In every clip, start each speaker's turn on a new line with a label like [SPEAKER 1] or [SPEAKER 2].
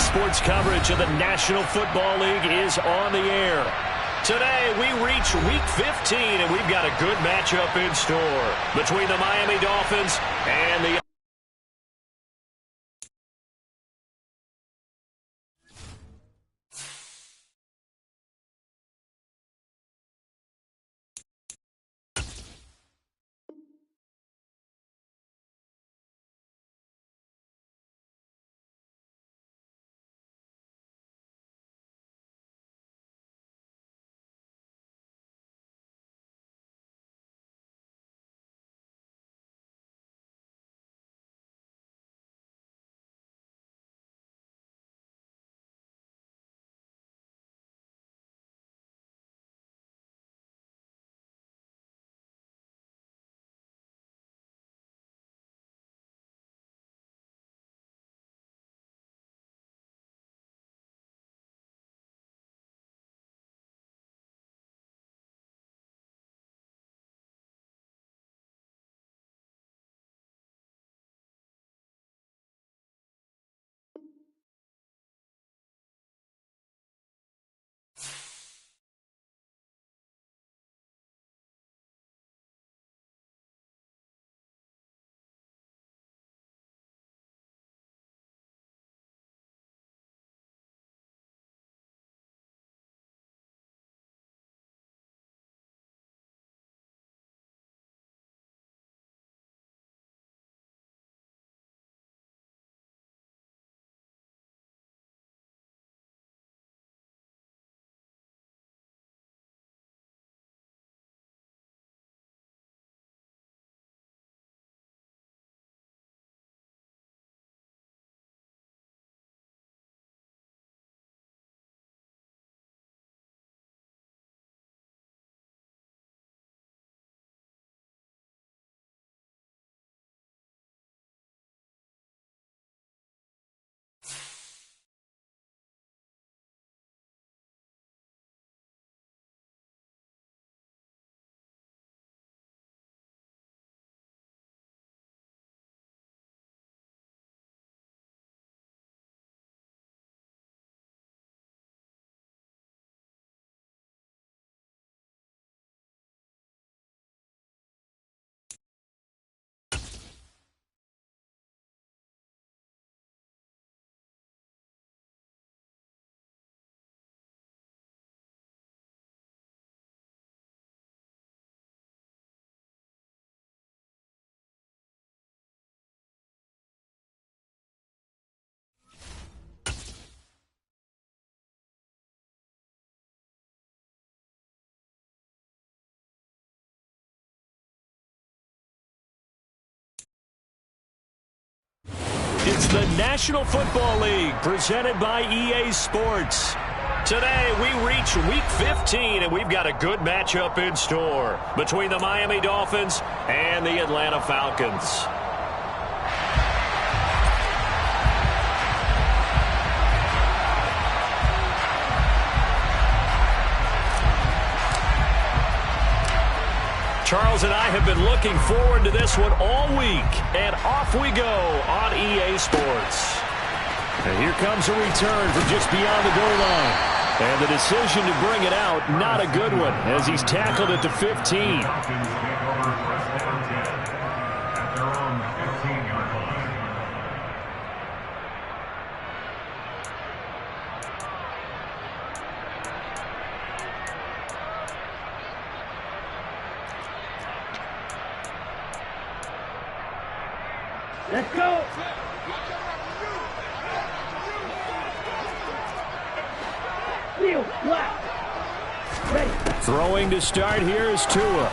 [SPEAKER 1] Sports coverage of the National Football League is on the air. Today, we reach Week 15, and we've got a good matchup in store between the Miami Dolphins and the It's the National Football League presented by EA Sports. Today, we reach Week 15, and we've got a good matchup in store between the Miami Dolphins and the Atlanta Falcons. Charles and I have been looking forward to this one all week, and off we go on EA Sports. And here comes a return from just beyond the goal line. And the decision to bring it out, not a good one, as he's tackled at the 15.
[SPEAKER 2] Let's go. Ready.
[SPEAKER 1] Throwing to start here is Tua.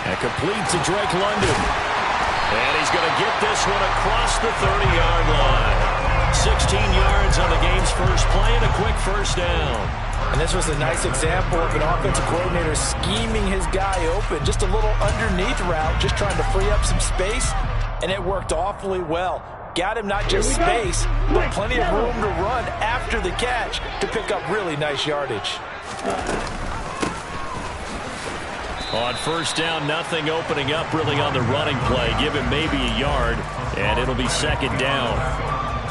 [SPEAKER 1] And completes to Drake London. And he's going to get this one across the 30-yard line. 16 yards on the game's first play and a quick first down.
[SPEAKER 3] And this was a nice example of an offensive coordinator scheming his guy open. Just a little underneath route, just trying to free up some space. And it worked awfully well. Got him not just space, but plenty of room to run after the catch to pick up really nice yardage.
[SPEAKER 1] On first down, nothing opening up really on the running play. Give him maybe a yard, and it'll be second down.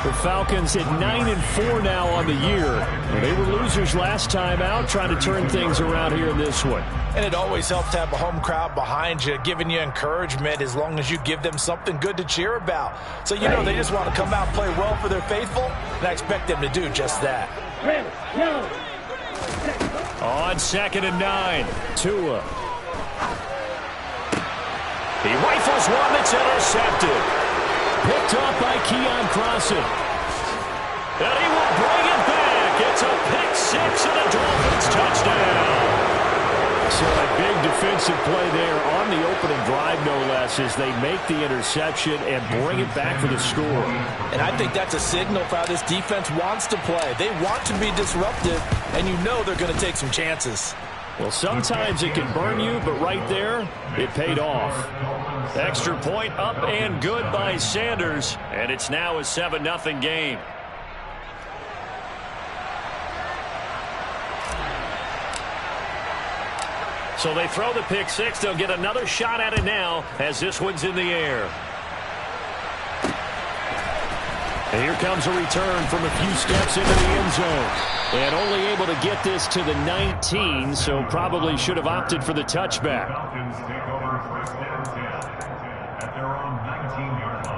[SPEAKER 1] The Falcons at 9-4 now on the year. They were losers last time out, trying to turn things around here in this one.
[SPEAKER 3] And it always helps to have a home crowd behind you, giving you encouragement as long as you give them something good to cheer about. So you know they just want to come out and play well for their faithful, and I expect them to do just that.
[SPEAKER 1] On 2nd and 9, Tua. He rifles one that's intercepted. Picked off by Keon Crossan. And he will bring it back. It's a pick six and a Dolphins touchdown. So a big defensive play there on the opening drive, no less, as they make the interception and bring it back for the score.
[SPEAKER 3] And I think that's a signal for how this defense wants to play. They want to be disruptive, and you know they're going to take some chances.
[SPEAKER 1] Well, sometimes it can burn you, but right there, it paid off. Extra point up and good by Sanders, and it's now a 7-0 game. So they throw the pick six. They'll get another shot at it now as this one's in the air. And here comes a return from a few steps into the end zone. And only able to get this to the 19, so probably should have opted for the touchback.
[SPEAKER 4] Falcons take over first and 10 at their own 19-yard line.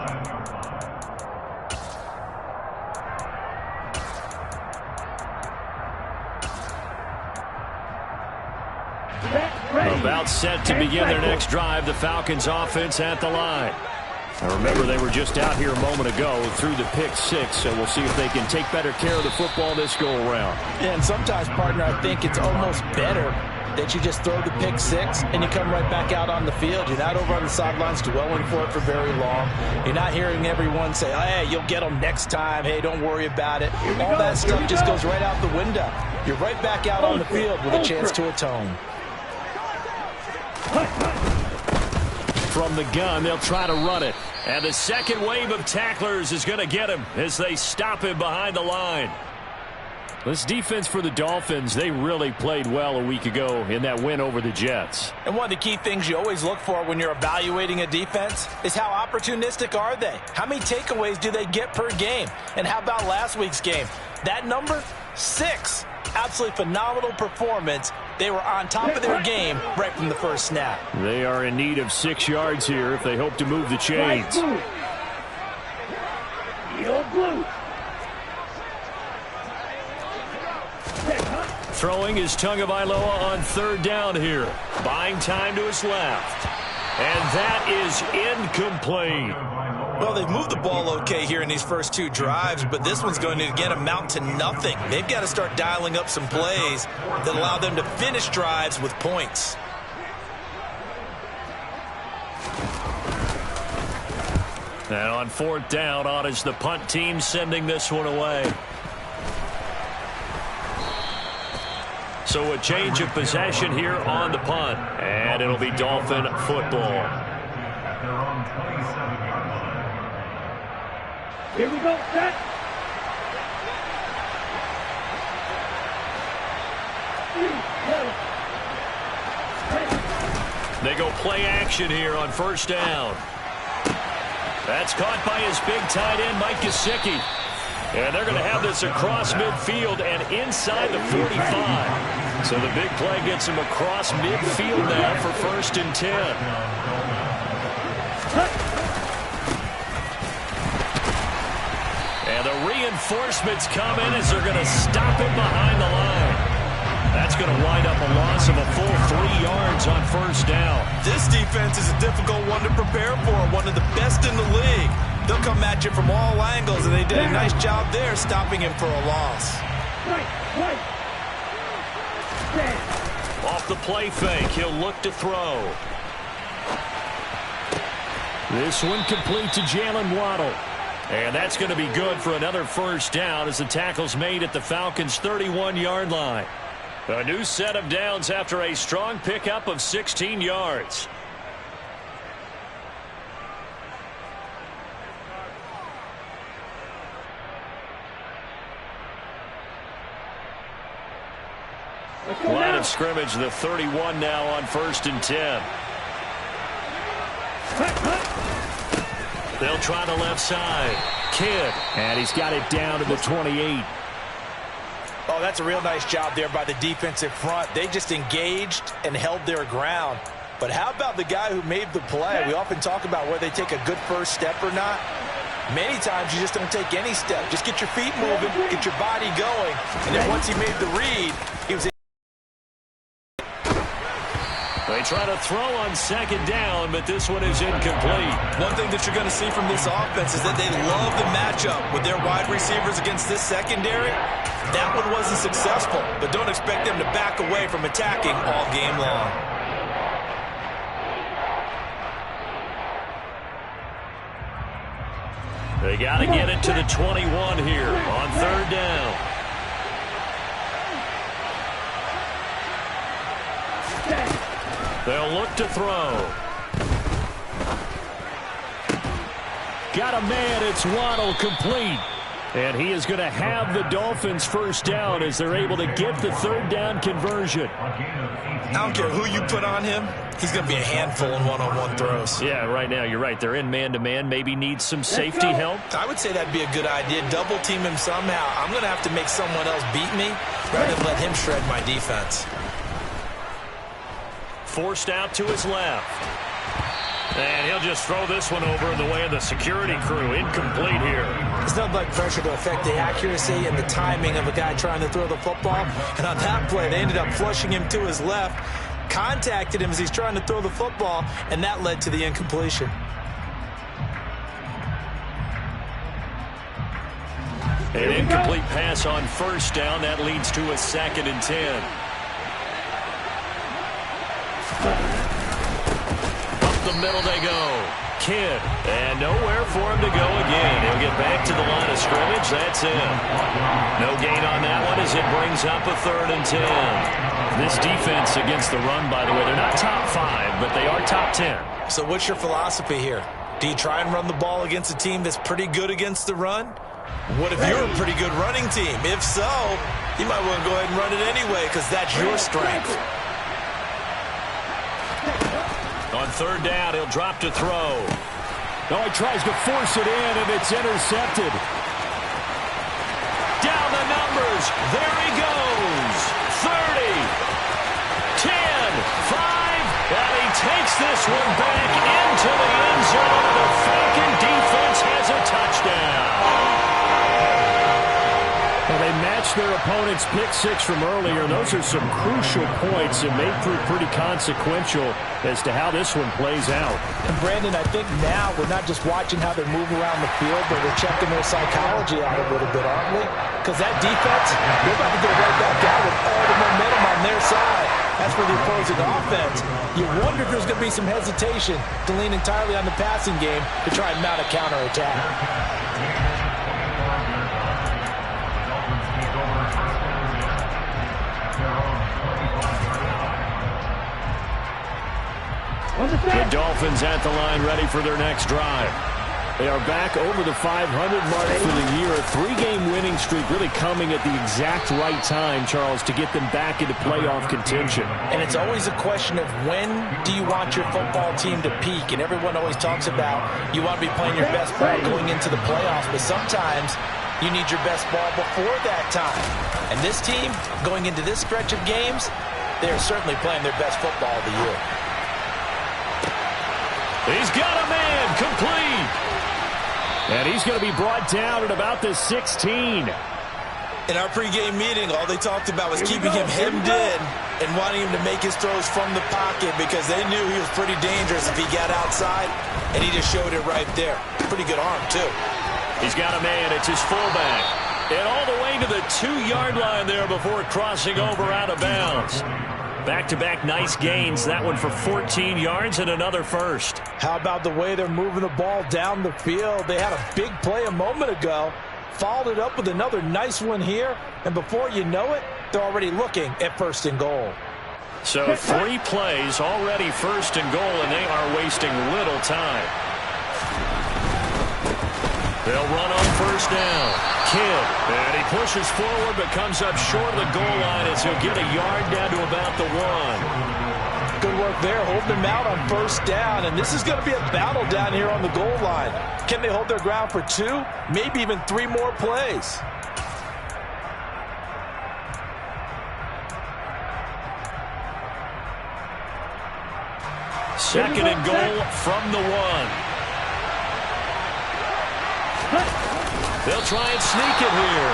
[SPEAKER 1] About set to begin their next drive, the Falcons offense at the line. Now remember, they were just out here a moment ago through the pick six, so we'll see if they can take better care of the football this go-around.
[SPEAKER 3] Yeah, and sometimes, partner, I think it's almost better that you just throw the pick six and you come right back out on the field. You're not over on the sidelines dwelling for it for very long. You're not hearing everyone say, hey, you'll get them next time. Hey, don't worry about it. All that stuff just goes right out the window. You're right back out on the field with a chance to atone.
[SPEAKER 1] From the gun, they'll try to run it. And the second wave of tacklers is going to get him as they stop him behind the line. This defense for the Dolphins, they really played well a week ago in that win over the Jets.
[SPEAKER 3] And one of the key things you always look for when you're evaluating a defense is how opportunistic are they? How many takeaways do they get per game? And how about last week's game? That number, 6. Absolutely phenomenal performance. They were on top of their game right from the first snap.
[SPEAKER 1] They are in need of 6 yards here if they hope to move the chains. Throwing is Tagovailoa on 3rd down here. Buying time to his left. And that is incomplete.
[SPEAKER 3] Well, they've moved the ball okay here in these first 2 drives, but this one's going to, again, amount to nothing. They've got to start dialing up some plays that allow them to finish drives with points.
[SPEAKER 1] And on 4th down, on is the punt team sending this one away. So a change of possession here on the punt. And it'll be Dolphin football.
[SPEAKER 4] At their own 27-yard line.
[SPEAKER 2] Here we go, set.
[SPEAKER 1] They go play action here on 1st down. That's caught by his big tight end, Mike Gesicki. And they're going to have this across midfield and inside the 45. So the big play gets him across midfield now for 1st and 10. And the reinforcements come in as they're going to stop him behind the line. That's going to wind up a loss of a full 3 yards on 1st down.
[SPEAKER 3] This defense is a difficult one to prepare for, one of the best in the league. They'll come at you from all angles, and they did a nice job there stopping him for a loss.
[SPEAKER 1] Off the play fake, he'll look to throw. This one complete to Jalen Waddle. And that's going to be good for another 1st down as the tackle's made at the Falcons' 31-yard line. A new set of downs after a strong pickup of 16 yards. Line of scrimmage, the 31 now on 1st and 10. They'll try the left side. Kidd, and he's got it down to the 28.
[SPEAKER 3] Oh, that's a real nice job there by the defensive front. They just engaged and held their ground. But how about the guy who made the play? We often talk about whether they take a good first step or not. Many times you just don't take any step. Just get your feet moving, get your body going. And then once he made the read, he was able.
[SPEAKER 1] They try to throw on second down, but this one is incomplete.
[SPEAKER 3] One thing that you're going to see from this offense is that they love the matchup with their wide receivers against this secondary. That one wasn't successful, but don't expect them to back away from attacking all game long.
[SPEAKER 1] They got to get it to the 21 here on third down. They'll look to throw. Got a man. It's Waddle, complete. And he is going to have the Dolphins first down as they're able to get the third down conversion.
[SPEAKER 3] I don't care who you put on him. He's going to be a handful in one-on-one throws.
[SPEAKER 1] Yeah, right now, you're right. They're in man-to-man. Maybe needs some safety help.
[SPEAKER 3] I would say that'd be a good idea. Double team him somehow. I'm going to have to make someone else beat me rather than let him shred my defense.
[SPEAKER 1] Forced out to his left. And he'll just throw this one over in the way of the security crew. Incomplete here.
[SPEAKER 3] There's nothing like pressure to affect the accuracy and the timing of a guy trying to throw the football. And on that play, they ended up flushing him to his left, contacted him as he's trying to throw the football, and that led to the incompletion.
[SPEAKER 1] An incomplete pass on first down. That leads to a 2nd and 10. The middle they go. Kidd. And nowhere for him to go again. He'll get back to the line of scrimmage. That's it. No gain on that one as it brings up a 3rd and 10. This defense against the run, by the way, they're not top 5, but they are top 10.
[SPEAKER 3] So what's your philosophy here? Do you try and run the ball against a team that's pretty good against the run? What if you're a pretty good running team? If so, you might want to go ahead and run it anyway because that's your strength.
[SPEAKER 1] On third down, he'll drop to throw. Oh, he tries to force it in, and it's intercepted. Down the numbers. There he goes. 30, 10, 5, and he takes this one back into the end zone. The Falcon defense has a touchdown. Well, they matched their opponent's pick 6 from earlier. Those are some crucial points and may prove pretty consequential as to how this one plays out.
[SPEAKER 3] And Brandon, I think now we're not just watching how they move around the field, but we're checking their psychology out a little bit, aren't we? Because that defense, they're about to go right back out with all the momentum on their side. That's for the opposing offense. You wonder if there's going to be some hesitation to lean entirely on the passing game to try and mount a counterattack.
[SPEAKER 1] The Dolphins at the line, ready for their next drive. They are back over the 500 mark for the year. A 3-game winning streak really coming at the exact right time, Charles, to get them back into playoff contention.
[SPEAKER 3] And it's always a question of when do you want your football team to peak? And everyone always talks about you want to be playing your best ball going into the playoffs, but sometimes you need your best ball before that time. And this team, going into this stretch of games, they're certainly playing their best football of the year.
[SPEAKER 1] He's got a man, complete. And he's going to be brought down at about the 16.
[SPEAKER 3] In our pregame meeting, all they talked about was keeping him hemmed in and wanting him to make his throws from the pocket because they knew he was pretty dangerous if he got outside, and he just showed it right there. Pretty good arm, too.
[SPEAKER 1] He's got a man. It's his fullback. And all the way to the 2-yard line there before crossing over out of bounds. Back-to-back nice gains. That one for 14 yards and another first.
[SPEAKER 3] How about the way they're moving the ball down the field? They had a big play a moment ago. Followed it up with another nice one here. And before you know it, they're already looking at 1st and goal.
[SPEAKER 1] So 3 plays, already 1st and goal, and they are wasting little time. They'll run on 1st down. Kidd, and he pushes forward but comes up short of the goal line as he'll get a yard down to about the 1.
[SPEAKER 3] Good work there, holding them out on first down, and this is going to be a battle down here on the goal line. Can they hold their ground for 2, maybe even 3 more plays?
[SPEAKER 1] Second and goal from the 1. They'll try and sneak it here.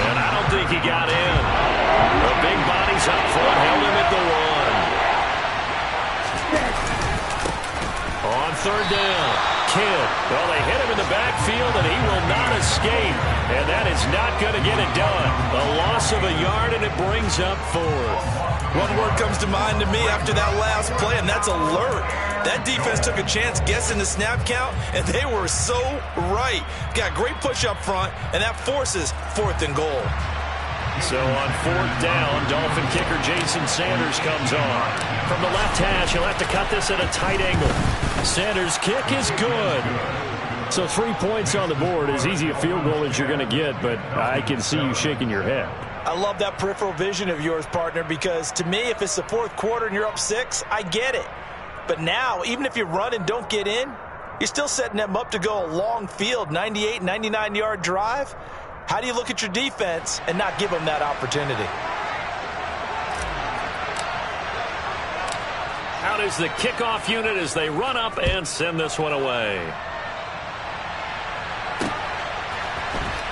[SPEAKER 1] And I don't think he got in. The big bodies up front held him at the 1. On third down, Kidd. Well, they hit him in the backfield, and he will not escape. And that is not going to get it done. A loss of a yard, and it brings up 4th.
[SPEAKER 3] One word comes to mind to me after that last play, and that's alert. That defense took a chance guessing the snap count, and they were so right. Got great push up front, and that forces 4th and goal.
[SPEAKER 1] So on 4th down, Dolphin kicker Jason Sanders comes on. From the left hash, he'll have to cut this at a tight angle. Sanders' kick is good. So 3 points on the board, as easy a field goal as you're going to get, but I can see you shaking your head.
[SPEAKER 3] I love that peripheral vision of yours, partner, because to me, if it's the 4th quarter and you're up 6, I get it. But now, even if you run and don't get in, you're still setting them up to go a long field, 98, 99-yard drive. How do you look at your defense and not give them that opportunity?
[SPEAKER 1] Out is the kickoff unit as they run up and send this one away.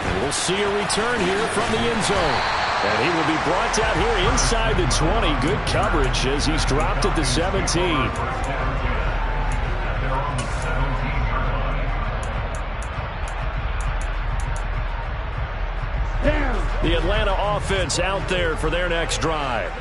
[SPEAKER 1] And we'll see a return here from the end zone. And he will be brought down here inside the 20. Good coverage as he's dropped at the 17. The Atlanta offense out there for their next drive.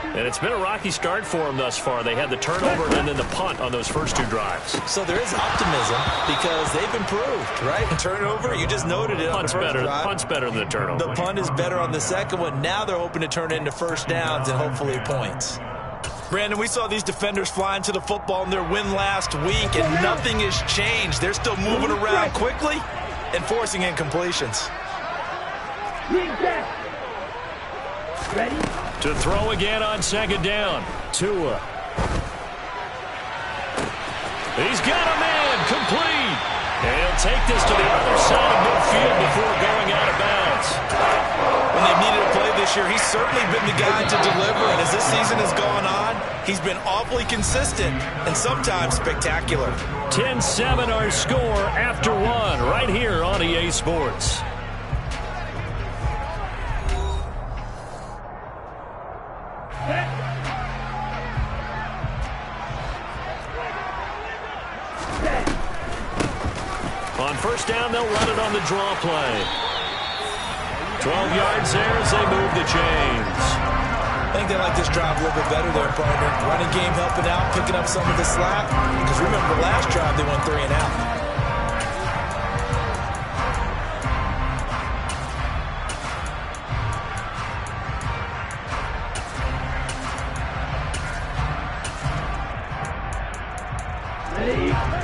[SPEAKER 1] And it's been a rocky start for them thus far. They had the turnover and then the punt on those first 2 drives.
[SPEAKER 3] So there is optimism because they've improved, right? Turnover, you just noted it on the first drive.
[SPEAKER 1] Punt's better than the turnover.
[SPEAKER 3] The punt is better on the second one. Now they're hoping to turn it into first downs and hopefully points. Brandon, we saw these defenders flying to the football in their win last week, and nothing has changed. They're still moving around quickly and forcing incompletions.
[SPEAKER 2] Ready?
[SPEAKER 1] To throw again on second down. Tua. He's got a man complete. And he'll take this to the other side of midfield before going out of bounds.
[SPEAKER 3] When they needed a play this year, he's certainly been the guy to deliver. And as this season has gone on, he's been awfully consistent and sometimes spectacular.
[SPEAKER 1] 10-7 our score after 1 right here on EA Sports. On first down, they'll run it on the draw play. 12 yards there as they move the chains.
[SPEAKER 3] I think they like this drive a little bit better there, partner. Running game helping out, picking up some of the slack. Because remember, the last drive they went 3 and out.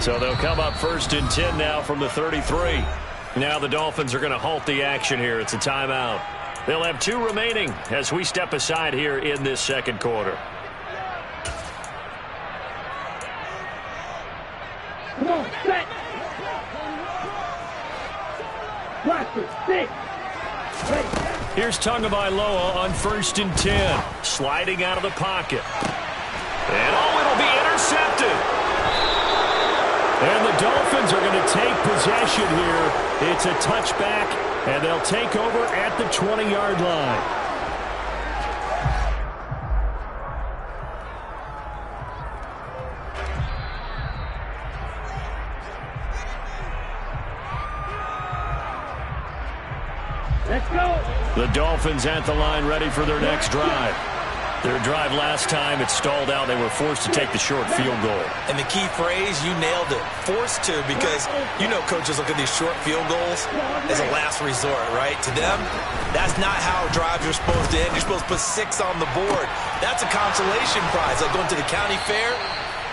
[SPEAKER 1] So they'll come up first and 10 now from the 33. Now the Dolphins are going to halt the action here. It's a timeout. They'll have 2 remaining as we step aside here in this second quarter.
[SPEAKER 2] Come on, set. Blaster, 6. Ready.
[SPEAKER 1] Here's Tagovailoa on first and 10. Sliding out of the pocket. And it'll be intercepted. And the Dolphins are going to take possession here. It's a touchback, and they'll take over at the 20-yard line.
[SPEAKER 2] Let's go.
[SPEAKER 1] The Dolphins at the line ready for their next drive. Their drive last time, it stalled out. They were forced to take the short field goal.
[SPEAKER 3] And the key phrase, you nailed it, forced to, because you know coaches look at these short field goals as a last resort, right? To them, that's not how drives are supposed to end. You're supposed to put 6 on the board. That's a consolation prize, like going to the county fair.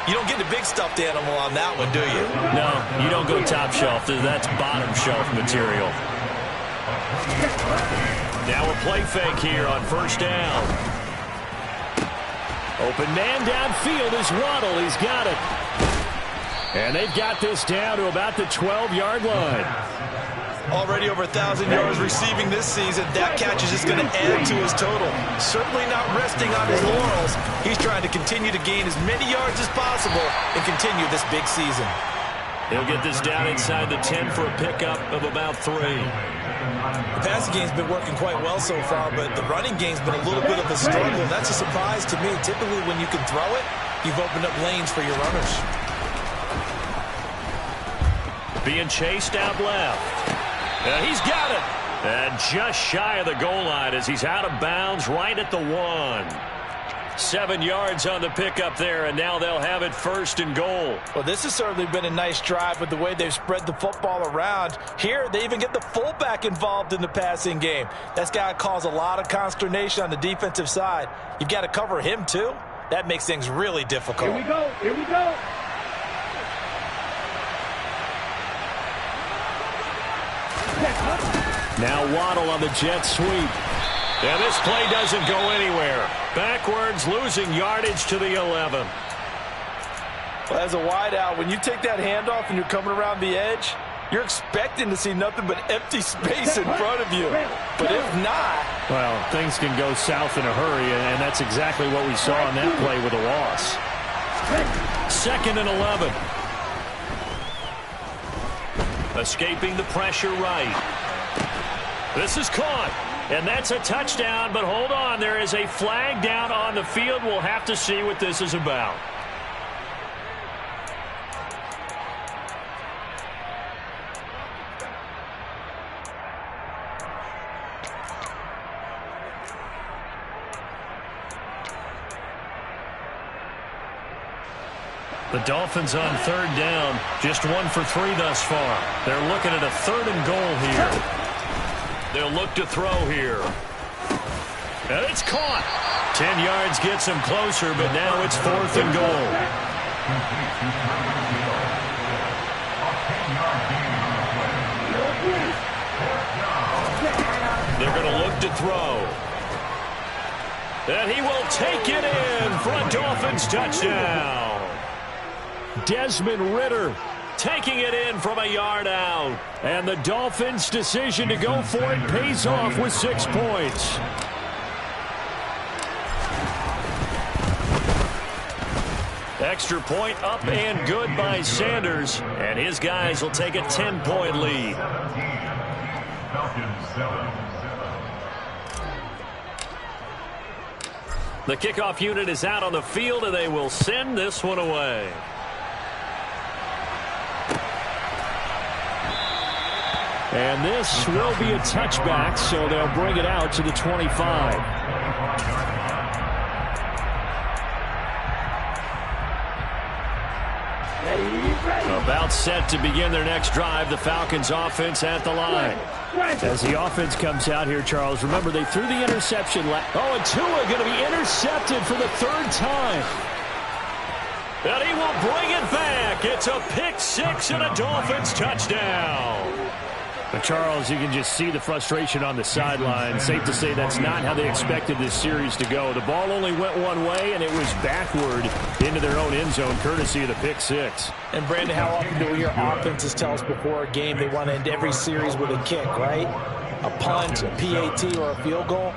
[SPEAKER 3] You don't get the big stuffed animal on that one, do you?
[SPEAKER 1] No, you don't go top shelf. That's bottom shelf material. Now a play fake here on first down. Open man downfield is Waddle. He's got it. And they've got this down to about the 12-yard line.
[SPEAKER 3] Already over 1,000 yards receiving this season. That catch is just going to add to his total. Certainly not resting on his laurels. He's trying to continue to gain as many yards as possible and continue this big season.
[SPEAKER 1] He'll get this down inside the 10 for a pickup of about 3.
[SPEAKER 3] The passing game's been working quite well so far, but the running game's been a little bit of a struggle. That's a surprise to me. Typically, when you can throw it, you've opened up lanes for your runners.
[SPEAKER 1] Being chased out left. He's got it. And just shy of the goal line as he's out of bounds right at the 1. 7 yards on the pickup there, and now they'll have it 1st and goal.
[SPEAKER 3] Well, this has certainly been a nice drive with the way they've spread the football around. Here, they even get the fullback involved in the passing game. That's got to cause a lot of consternation on the defensive side. You've got to cover him, too. That makes things really difficult.
[SPEAKER 2] Here we go. Here we go.
[SPEAKER 1] Now Waddle on the jet sweep. Yeah, this play doesn't go anywhere. Backwards, losing yardage to the 11.
[SPEAKER 3] Well, as a wideout, when you take that handoff and you're coming around the edge, you're expecting to see nothing but empty space in front of you. But if not...
[SPEAKER 1] Well, things can go south in a hurry, and that's exactly what we saw on that play with a loss. 2nd and 11. Escaping the pressure right. This is caught. And that's a touchdown, but hold on. There is a flag down on the field. We'll have to see what this is about. The Dolphins on 3rd down. Just 1 for 3 thus far. They're looking at a 3rd and goal here. They'll look to throw here. And it's caught. 10 yards gets them closer, but now it's 4th and goal. They're going to look to throw. And he will take it in for a Dolphins touchdown. Desmond Ridder taking it in from a yard out. And the Dolphins' decision to go for it pays off with 6 points. Extra point up and good by Sanders. And his guys will take a 10-point lead. The kickoff unit is out on the field, and they will send this one away. And this will be a touchback, so they'll bring it out to the 25. About set to begin their next drive, the Falcons offense at the line. As the offense comes out here, Charles, remember they threw the interception. Oh, and Tua going to be intercepted for the 3rd time. And he will bring it back. It's a pick 6 and a Dolphins touchdown. But, Charles, you can just see the frustration on the sideline. Safe to say that's not how they expected this series to go. The ball only went one way, and it was backward into their own end zone, courtesy of the pick 6.
[SPEAKER 3] And, Brandon, how often do we hear offenses tell us before a game they want to end every series with a kick, right? A punt, a PAT, or a field goal.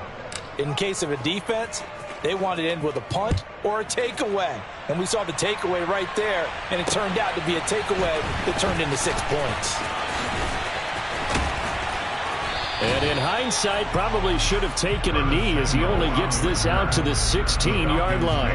[SPEAKER 3] In case of a defense, they want to end with a punt or a takeaway. And we saw the takeaway right there, and it turned out to be a takeaway that turned into 6 points.
[SPEAKER 1] And in hindsight, probably should have taken a knee as he only gets this out to the 16-yard line.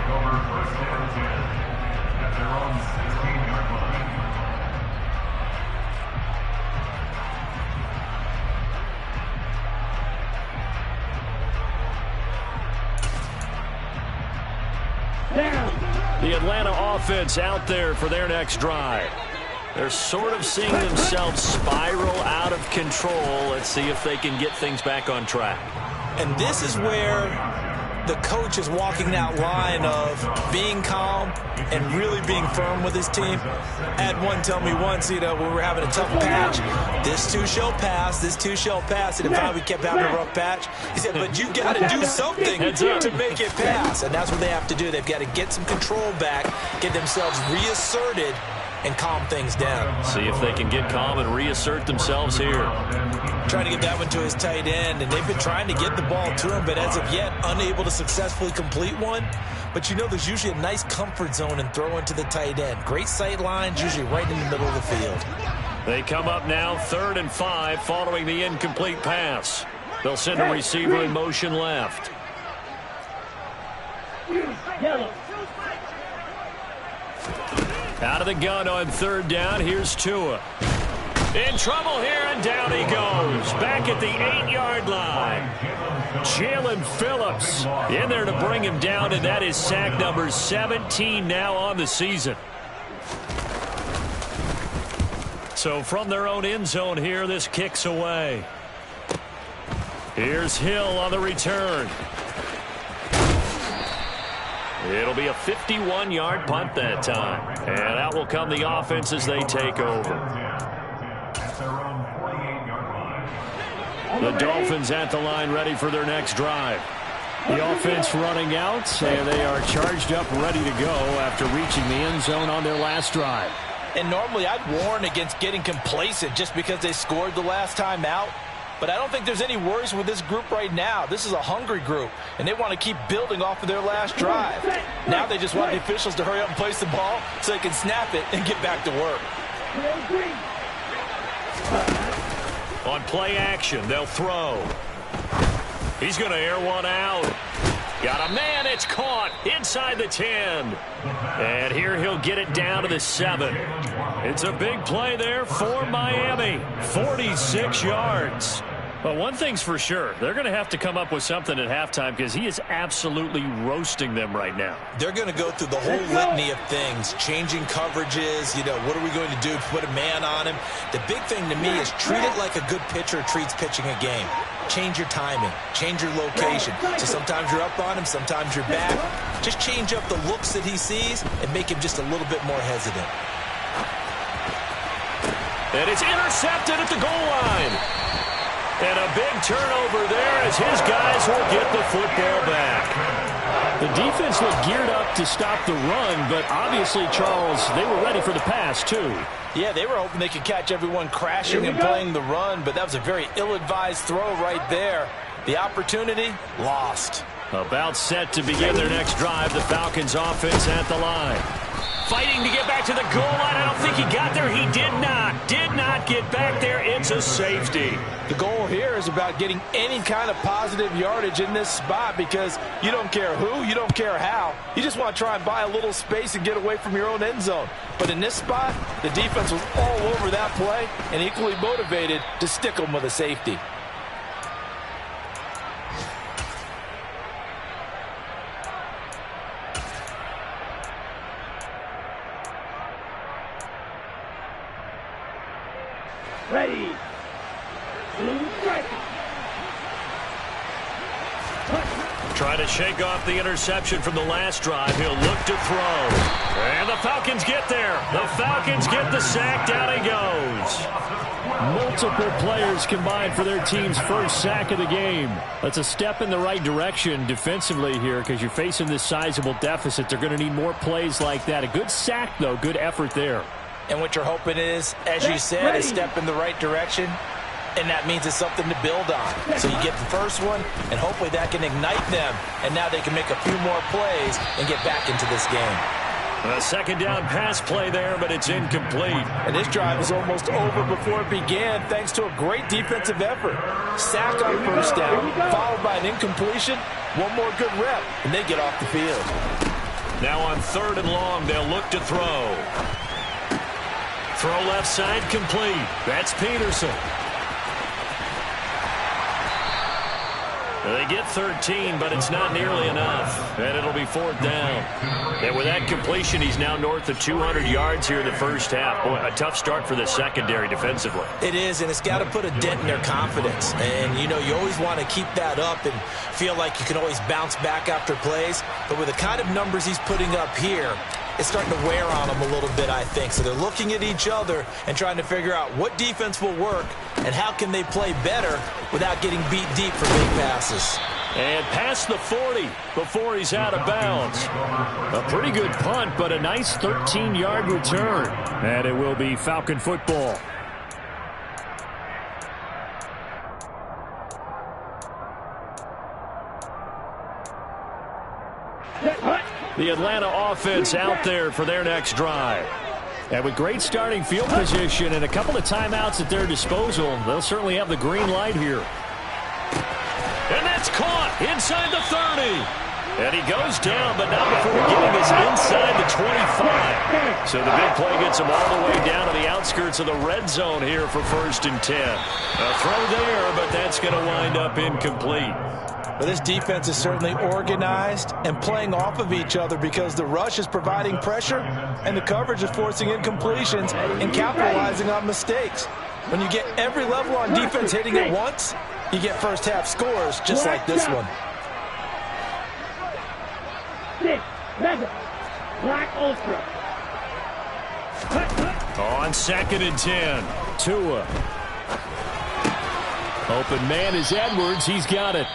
[SPEAKER 1] The Atlanta offense out there for their next drive. They're sort of seeing themselves spiral out of control. Let's see if they can get things back on track.
[SPEAKER 3] And this is where the coach is walking that line of being calm and really being firm with his team. I had one tell me once, when we were having a tough patch, this too shall pass, this too shall pass. And finally we kept having a rough patch. He said, but you got to do something to make it pass. And that's what they have to do. They've got to get some control back, get themselves reasserted, and calm things down.
[SPEAKER 1] See if they can get calm and reassert themselves here.
[SPEAKER 3] Trying to get that one to his tight end, and they've been trying to get the ball to him, but as of yet, unable to successfully complete one. But there's usually a nice comfort zone in throwing to the tight end. Great sight lines, usually right in the middle of the field.
[SPEAKER 1] They come up now 3rd and 5 following the incomplete pass. They'll send a receiver in motion left.
[SPEAKER 2] Yellow.
[SPEAKER 1] Out of the gun on 3rd down. Here's Tua. In trouble here, and down he goes. Back at the 8-yard line. Jalen Phillips in there to bring him down, and that is sack number 17 now on the season. So from their own end zone here, this kicks away. Here's Hill on the return. It'll be a 51-yard punt that time. And out will come the offense as they take over. The Dolphins at the line, ready for their next drive. The offense running out, and they are charged up, ready to go after reaching the end zone on their last drive.
[SPEAKER 3] And normally I'd warn against getting complacent just because they scored the last time out. But I don't think there's any worries with this group right now. This is a hungry group, and they want to keep building off of their last drive. Now they just want the officials to hurry up and place the ball so they can snap it and get back to work.
[SPEAKER 1] On play action, they'll throw. He's going to air one out. Got a man, it's caught inside the 10. And here he'll get it down to the 7. It's a big play there for Miami. 46 yards. But one thing's for sure, they're going to have to come up with something at halftime because he is absolutely roasting them right now.
[SPEAKER 3] They're going to go through the whole litany of things, changing coverages, what are we going to do to put a man on him? The big thing to me is treat it like a good pitcher treats pitching a game. Change your timing, change your location. So sometimes you're up on him, sometimes you're back. Just change up the looks that he sees and make him just a little bit more hesitant.
[SPEAKER 1] And it's intercepted at the goal line. And a big turnover there as his guys will get the football back. The defense looked geared up to stop the run, but obviously, Charles, they were ready for the pass, too.
[SPEAKER 3] Yeah, they were hoping they could catch everyone crashing and playing the run, but that was a very ill-advised throw right there. The opportunity, lost.
[SPEAKER 1] About set to begin their next drive, the Falcons offense at the line. Fighting to get back to the goal line. I don't think he got there. He did not get back there. It's a safety.
[SPEAKER 3] The goal here is about getting any kind of positive yardage in this spot because you don't care who, you don't care how. You just want to try and buy a little space and get away from your own end zone. But in this spot, the defense was all over that play and equally motivated to stick them with a safety.
[SPEAKER 2] Ready. Blue strike.
[SPEAKER 1] Try to shake off the interception from the last drive. He'll look to throw. And the Falcons get there. The Falcons get the sack. Down he goes. Multiple players combined for their team's first sack of the game. That's a step in the right direction defensively here because you're facing this sizable deficit. They're going to need more plays like that. A good sack, though. Good effort there.
[SPEAKER 3] And what you're hoping is, as you said, a step in the right direction. And that means it's something to build on. So you get the first one, and hopefully that can ignite them. And now they can make a few more plays and get back into this game.
[SPEAKER 1] A second down pass play there, but it's incomplete.
[SPEAKER 3] And this drive is almost over before it began, thanks to a great defensive effort. Sack on first down, followed by an incompletion. One more good rep, and they get off the field.
[SPEAKER 1] Now on 3rd and long, they'll look to throw. Throw left side complete. That's Peterson. They get 13, but it's not nearly enough, and it'll be fourth down. And with that completion, he's now north of 200 yards here in the first half. Boy, a tough start for the secondary defensively.
[SPEAKER 3] It is, and it's got to put a dent in their confidence. And, you know, you always want to keep that up and feel like you can always bounce back after plays. But with the kind of numbers he's putting up here, it's starting to wear on them a little bit, I think. So they're looking at each other and trying to figure out what defense will work and how can they play better without getting beat deep for big passes.
[SPEAKER 1] And past the 40 before he's out of bounds. A pretty good punt, but a nice 13-yard return. And it will be Falcon football. The Atlanta offense out there for their next drive. And with great starting field position and a couple of timeouts at their disposal, they'll certainly have the green light here. And that's caught inside the 30. And he goes down, but not before getting us inside the 25. So the big play gets him all the way down to the outskirts of the red zone here for 1st and 10. A throw there, but that's going to wind up incomplete.
[SPEAKER 3] But this defense is certainly organized and playing off of each other because the rush is providing pressure and the coverage is forcing incompletions and capitalizing on mistakes. When you get every level on defense hitting at once, you get first half scores just like this one.
[SPEAKER 2] 6, 7, Black Ultra.
[SPEAKER 1] On 2nd and 10, Tua. Open man is Edwards. He's got it.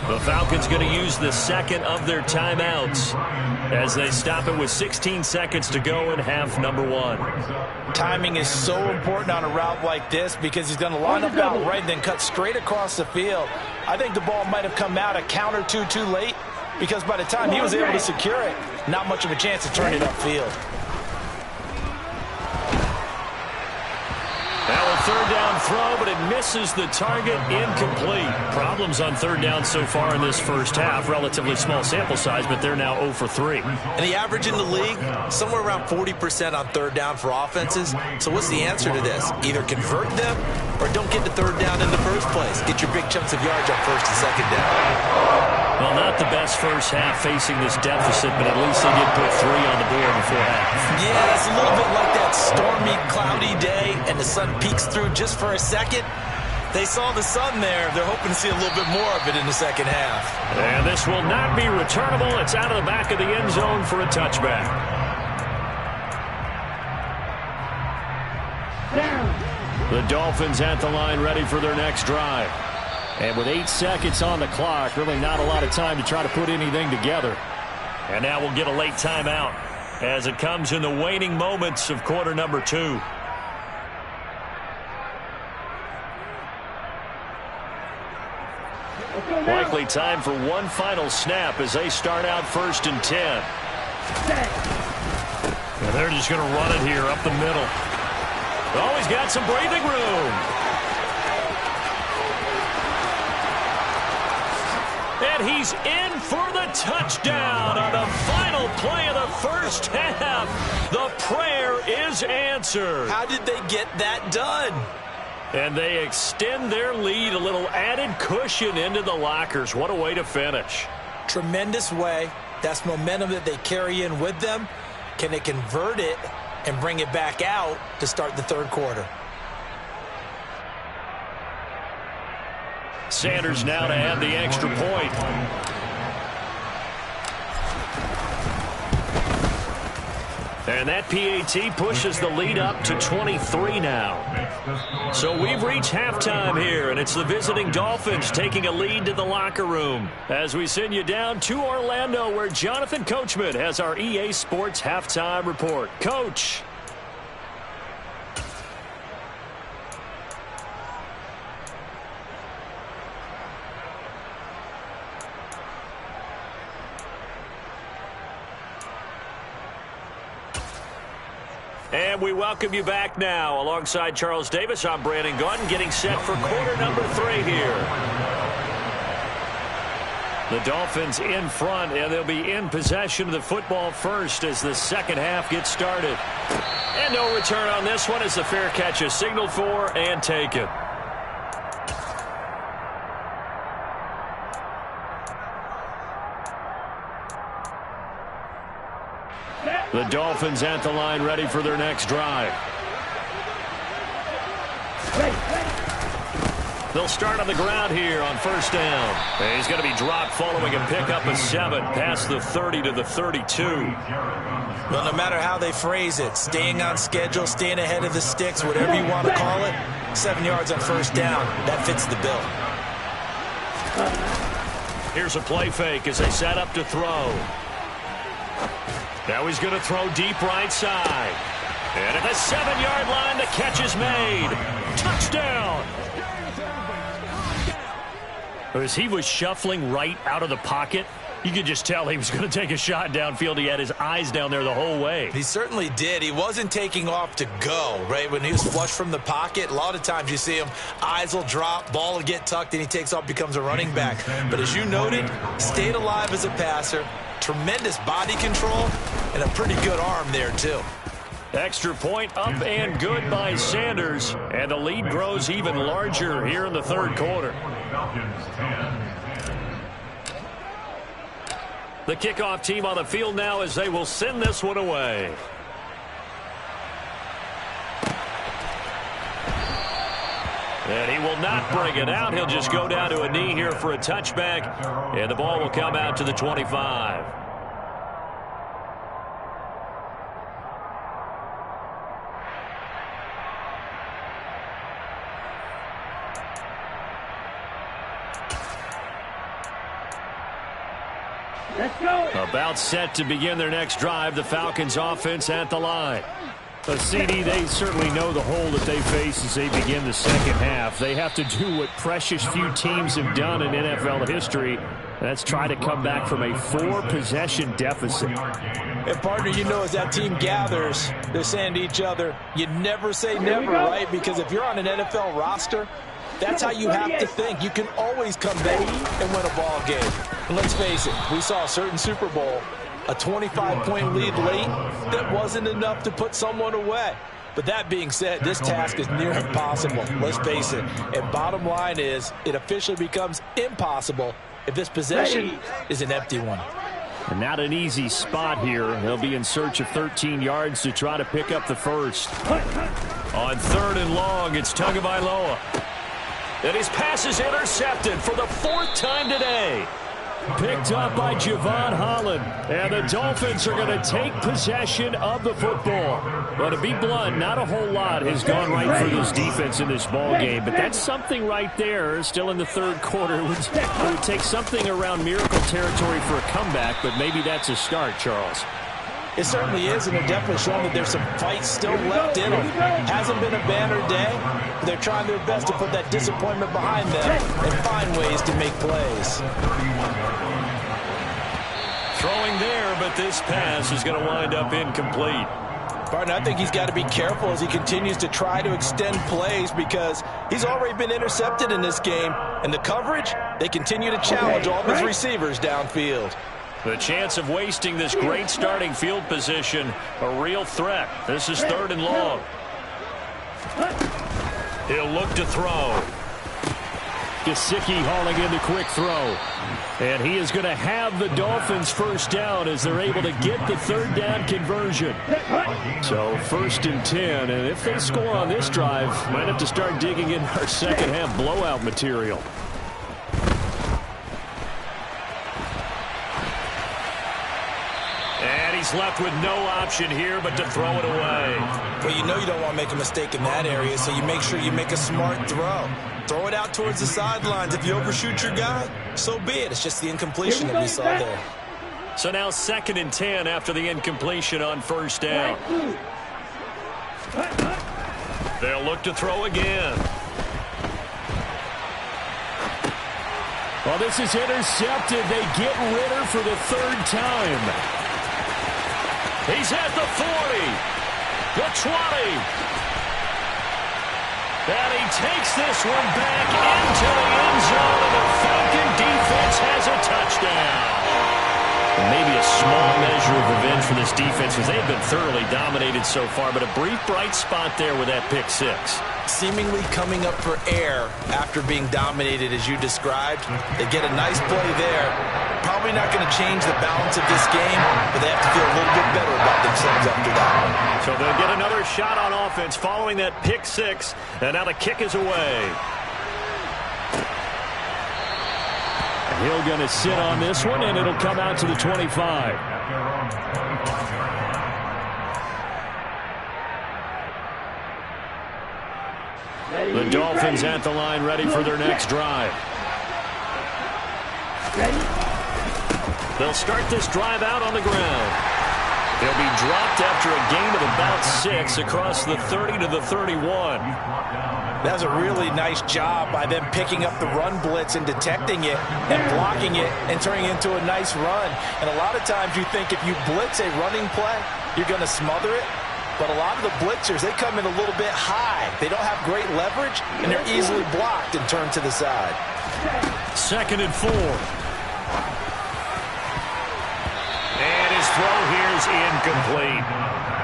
[SPEAKER 1] The Falcons going to use the second of their timeouts as they stop it with 16 seconds to go in half number 1.
[SPEAKER 3] Timing is so important on a route like this because he's going to line up out right and then cut straight across the field. I think the ball might have come out a count or two too late because by the time he was able to secure it, not much of a chance to turn it upfield.
[SPEAKER 1] Now a third down throw, but it misses the target, incomplete. Problems on third down so far in this first half. Relatively small sample size, but they're now 0 for 3.
[SPEAKER 3] And the average in the league, somewhere around 40% on third down for offenses. So what's the answer to this? Either convert them or don't get to third down in the first place. Get your big chunks of yards on 1st and 2nd down.
[SPEAKER 1] Well, not the best first half facing this deficit, but at least they did put 3 on the board before half.
[SPEAKER 3] Yeah, it's a little bit like that stormy, cloudy day, and the sun peeks through just for a second. They saw the sun there. They're hoping to see a little bit more of it in the second half.
[SPEAKER 1] And this will not be returnable. It's out of the back of the end zone for a touchback. The Dolphins at the line ready for their next drive. And with 8 seconds on the clock, really not a lot of time to try to put anything together. And now we'll get a late timeout as it comes in the waning moments of quarter number 2. Likely time for one final snap as they start out 1st and 10. And they're just going to run it here up the middle. Oh, he's got some breathing room. And he's in for the touchdown on the final play of the first half. The prayer is answered.
[SPEAKER 3] How did they get that done?
[SPEAKER 1] And they extend their lead, a little added cushion into the lockers. What a way to finish.
[SPEAKER 3] Tremendous way. That's momentum that they carry in with them. Can they convert it and bring it back out to start the third quarter?
[SPEAKER 1] Sanders now to add the extra point. And that PAT pushes the lead up to 23 now. So we've reached halftime here, and it's the visiting Dolphins taking a lead to the locker room as we send you down to Orlando, where Jonathan Coachman has our EA Sports halftime report. Coach. And we welcome you back now. Alongside Charles Davis, I'm Brandon Gaudin, getting set for quarter number 3 here. The Dolphins in front, and they'll be in possession of the football first as the second half gets started. And no return on this one as the fair catch is signaled for and taken. The Dolphins at the line, ready for their next drive. They'll start on the ground here on first down. And he's going to be dropped following a pickup of 7 past the 30 to the 32.
[SPEAKER 3] Well, no matter how they phrase it, staying on schedule, staying ahead of the sticks, whatever you want to call it, 7 yards on first down, that fits the bill.
[SPEAKER 1] Here's a play fake as they set up to throw. Now he's going to throw deep right side. And at the 7-yard line, the catch is made. Touchdown! As he was shuffling right out of the pocket, you could just tell he was going to take a shot downfield. He had his eyes down there the whole way.
[SPEAKER 3] He certainly did. He wasn't taking off to go, right? When he was flush from the pocket, a lot of times you see him, eyes will drop, ball will get tucked, and he takes off, becomes a running back. But as you noted, stayed alive as a passer, tremendous body control, and a pretty good arm there, too.
[SPEAKER 1] Extra point up and good by Sanders. And the lead grows even larger here in the third quarter. The kickoff team on the field now as they will send this one away. And he will not bring it out. He'll just go down to a knee here for a touchback. And the ball will come out to the 25.
[SPEAKER 2] Let's go.
[SPEAKER 1] About set to begin their next drive, the Falcons offense at the line. CD, they certainly know the hole that they face as they begin the second half. They have to do what precious few teams have done in NFL history. That's try to come back from a 4-possession deficit.
[SPEAKER 3] And partner, you know, as that team gathers, they're saying to each other, you never say never, right? Because if you're on an NFL roster, that's how you have to think. You can always come back and win a ball game. And let's face it, we saw a certain Super Bowl, a 25-point lead late that wasn't enough to put someone away. But that being said, this task is near impossible. Let's face it. And bottom line is, it officially becomes impossible if this possession is an empty one.
[SPEAKER 1] And not an easy spot here. They'll be in search of 13 yards to try to pick up the first. On 3rd and long, it's Tagovailoa. And his pass is intercepted for the 4th time today. Picked up by Javon Holland. And the Dolphins are going to take possession of the football. But to be blunt, not a whole lot has gone right for this defense in this ball game. But that's something right there. Still in the third quarter. It would take something around miracle territory for a comeback. But maybe that's a start, Charles.
[SPEAKER 3] It certainly is, and it definitely shown that there's some fight still left in them. Hasn't been a banner day, but they're trying their best to put that disappointment behind them and find ways to make plays.
[SPEAKER 1] Throwing there, but this pass is going to wind up incomplete.
[SPEAKER 3] Barton, I think he's got to be careful as he continues to try to extend plays because he's already been intercepted in this game. And the coverage, they continue to challenge all of his receivers downfield.
[SPEAKER 1] The chance of wasting this great starting field position, a real threat. This is 3rd and long. He'll look to throw. Gesicki hauling in the quick throw. And he is going to have the Dolphins first down as they're able to get the 3rd down conversion. So 1st and 10, and if they score on this drive, might have to start digging in our second half blowout material. He's left with no option here but to throw it away.
[SPEAKER 3] Well, you know you don't want to make a mistake in that area, so you make sure you make a smart throw. Throw it out towards the sidelines. If you overshoot your guy, so be it. It's just the incompletion that we saw there.
[SPEAKER 1] So now 2nd and 10 after the incompletion on 1st down. They'll look to throw again. Well, this is intercepted. They get Ritter for the 3rd time. He's at the 40, the 20. And he takes this one back into the end zone, and the Falcon defense has a touchdown. And maybe a small measure of revenge challenge for this defense because they've been thoroughly dominated so far, but a brief bright spot there with that pick six.
[SPEAKER 3] Seemingly coming up for air after being dominated as you described. They get a nice play there. Probably not going to change the balance of this game, but they have to feel a little bit better about themselves after that one.
[SPEAKER 1] So they'll get another shot on offense following that pick six, and now the kick is away. Hill going to sit on this one, and it'll come out to the 25. The Dolphins at the line ready for their next drive. They'll start this drive out on the ground. They'll be dropped after a gain of about 6 across the 30 to the 31.
[SPEAKER 3] That was a really nice job by them picking up the run blitz and detecting it and blocking it and turning it into a nice run. And a lot of times you think if you blitz a running play, you're going to smother it. But a lot of the blitzers, they come in a little bit high. They don't have great leverage, and they're easily blocked and turned to the side.
[SPEAKER 1] 2nd and 4. And his throw here is incomplete.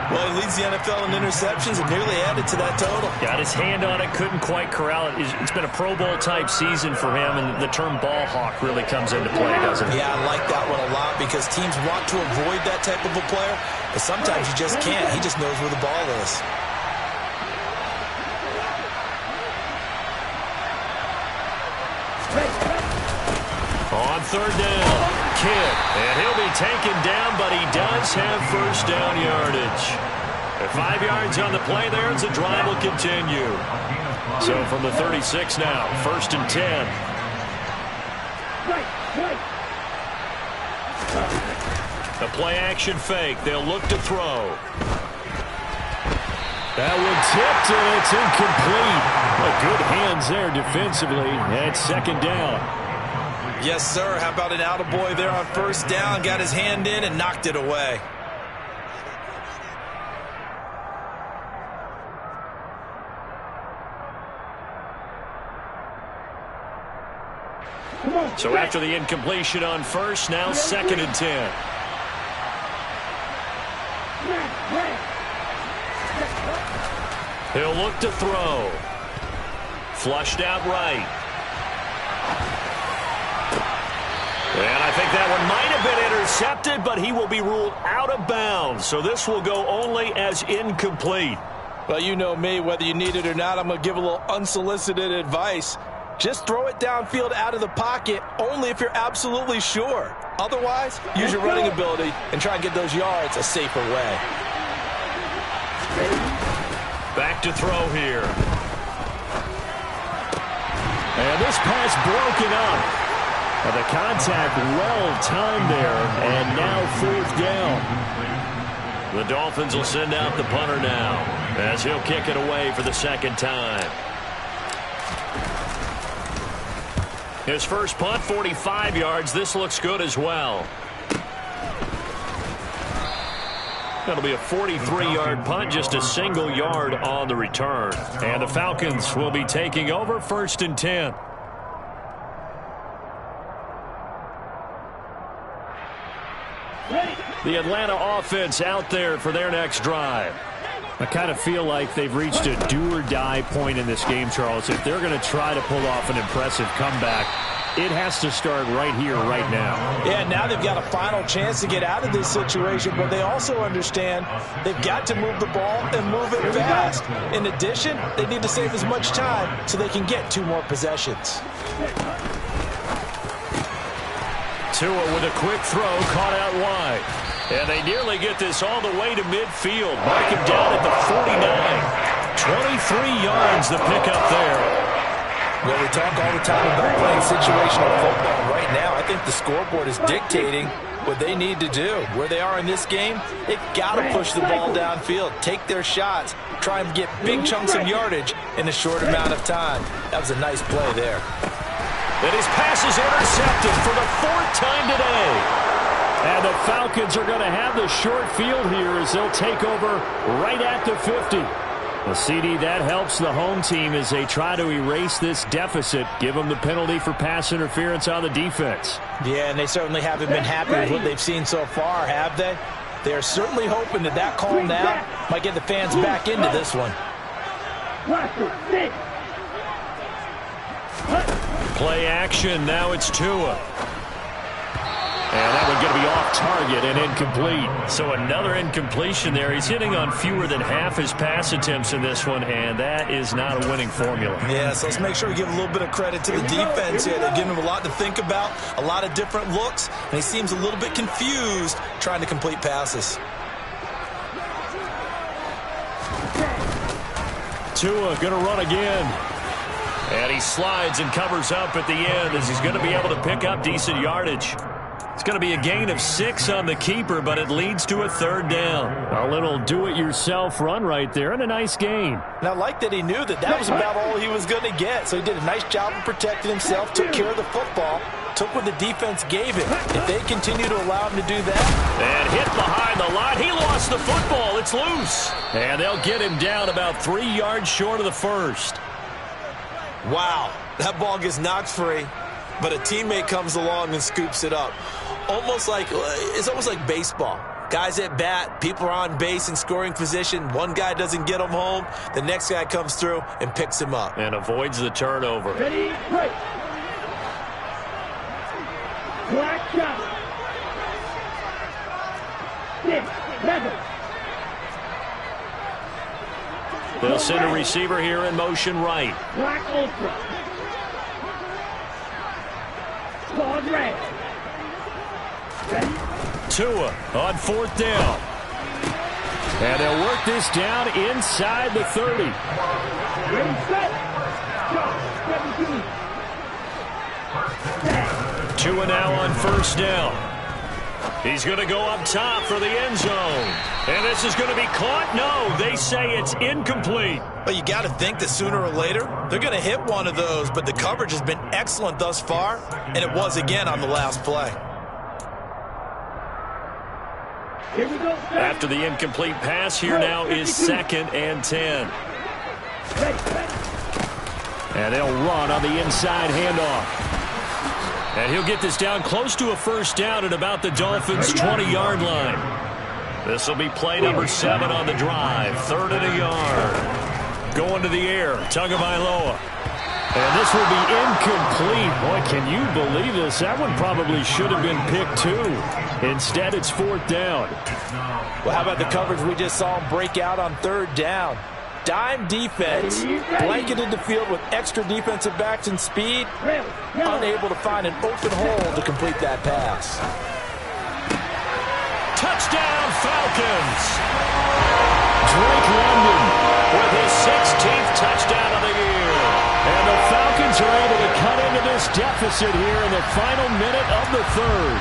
[SPEAKER 3] Well, he leads the NFL in interceptions and nearly added to that total.
[SPEAKER 1] Got his hand on it, couldn't quite corral it. It's been a Pro Bowl-type season for him, and the term ball hawk really comes into play, doesn't it?
[SPEAKER 3] Yeah, I like that one a lot because teams want to avoid that type of a player, but sometimes you just can't. He just knows where the ball is.
[SPEAKER 1] On 3rd down, Kidd, and he'll be taken down, but he does have first down yardage. At 5 yards on the play there, as the drive will continue. So from the 36 now, 1st and 10. A play-action fake. They'll look to throw. That one tipped, and it's incomplete. Good hands there defensively at 2nd down.
[SPEAKER 3] Yes, sir. How about an attaboy there on 1st down? Got his hand in and knocked it away.
[SPEAKER 1] So after the incompletion on 1st, now 2nd and 10. He'll look to throw. Flushed out right. And I think that one might have been intercepted, but he will be ruled out of bounds. So this will go only as incomplete.
[SPEAKER 3] Well, you know me, whether you need it or not, I'm going to give a little unsolicited advice. Just throw it downfield out of the pocket, only if you're absolutely sure. Otherwise, use your running ability and try and get those yards a safer way.
[SPEAKER 1] Back to throw here. And this pass broken up. And the contact well-timed there, and now 4th down. The Dolphins will send out the punter now, as he'll kick it away for the 2nd time. His first punt, 45 yards. This looks good as well. That'll be a 43-yard punt, just a single yard on the return. And the Falcons will be taking over 1st and 10. The Atlanta offense out there for their next drive. I kind of feel like they've reached a do-or-die point in this game, Charles. If they're going to try to pull off an impressive comeback, it has to start right here, right now.
[SPEAKER 3] Yeah, now they've got a final chance to get out of this situation, but they also understand they've got to move the ball and move it fast. In addition, they need to save as much time so they can get 2 more possessions.
[SPEAKER 1] Tua with a quick throw, caught out wide. And they nearly get this all the way to midfield. Mark him down at the 49. 23 yards the pickup there.
[SPEAKER 3] Well, we talk all the time about playing situational football. Right now, I think the scoreboard is dictating what they need to do. Where they are in this game, they've got to push the ball downfield, take their shots, try and get big chunks of yardage in a short amount of time. That was a nice play there.
[SPEAKER 1] And his pass is intercepted for the 4th time today. And the Falcons are going to have the short field here as they'll take over right at the 50. Well, CD, that helps the home team as they try to erase this deficit, give them the penalty for pass interference on the defense.
[SPEAKER 3] Yeah, and they certainly haven't been happy with what they've seen so far, have they? They are certainly hoping that that call now might get the fans back into this one.
[SPEAKER 1] Play action. Now it's Tua. And that one's going to be off target and incomplete. So another incompletion there. He's hitting on fewer than half his pass attempts in this one, and that is not a winning formula.
[SPEAKER 3] Yeah, so let's make sure we give a little bit of credit to the defense here. They're giving him a lot to think about, a lot of different looks, and he seems a little bit confused trying to complete passes.
[SPEAKER 1] Tua going to run again. And he slides and covers up at the end as he's going to be able to pick up decent yardage. It's going to be a gain of 6 on the keeper, but it leads to a third down. A little do-it-yourself run right there and a nice gain.
[SPEAKER 3] And I like that he knew that that was about all he was going to get. So he did a nice job of protecting himself, took care of the football, took what the defense gave him. If they continue to allow him to do that.
[SPEAKER 1] And hit behind the line. He lost the football. It's loose. And they'll get him down about 3 yards short of the first.
[SPEAKER 3] Wow, that ball gets knocked free, but a teammate comes along and scoops it up. It's almost like baseball. Guys at bat, people are on base in scoring position. One guy doesn't get him home. The next guy comes through and picks him up.
[SPEAKER 1] And avoids the turnover.
[SPEAKER 2] Ready, break. Black shot. 6, 7.
[SPEAKER 1] They'll send a receiver here in motion right.
[SPEAKER 2] Black ultra. Claude red.
[SPEAKER 1] Tua on 4th down. And they'll work this down inside the 30.
[SPEAKER 2] Ready, set. Go. 17.
[SPEAKER 1] Tua now on 1st down. He's going to go up top for the end zone. And this is going to be caught. No, they say it's incomplete.
[SPEAKER 3] But you got to think that sooner or later, they're going to hit one of those. But the coverage has been excellent thus far, and it was again on the last play.
[SPEAKER 2] Here we go.
[SPEAKER 1] After the incomplete pass, here now is 2nd and 10. And they'll run on the inside handoff. And he'll get this down close to a 1st down at about the Dolphins' 20-yard line. This will be play number 7 on the drive. 3rd and a yard. Going to the air. Tagovailoa. And this will be incomplete. Boy, can you believe this? That one probably should have been picked too. Instead, it's 4th down.
[SPEAKER 3] Well, how about the coverage we just saw him break out on 3rd down? Dime defense, blanketed the field with extra defensive backs and speed, unable to find an open hole to complete that pass.
[SPEAKER 1] Touchdown, Falcons! Drake London with his 16th touchdown of the year. And the Falcons are able to cut into this deficit here in the final minute of the 3rd.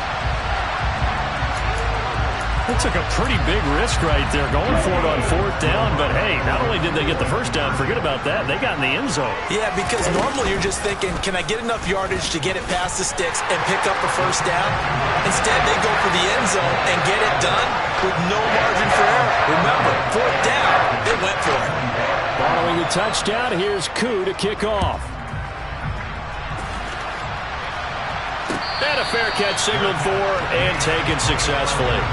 [SPEAKER 1] They took a pretty big risk right there going for it on 4th down. But, hey, not only did they get the 1st down, forget about that, they got in the end zone.
[SPEAKER 3] Yeah, because normally you're just thinking, can I get enough yardage to get it past the sticks and pick up the 1st down? Instead, they go for the end zone and get it done with no margin for error. Remember, 4th down, they went for it.
[SPEAKER 1] Following the touchdown, here's Koo to kick off. And a fair catch signaled for and taken successfully.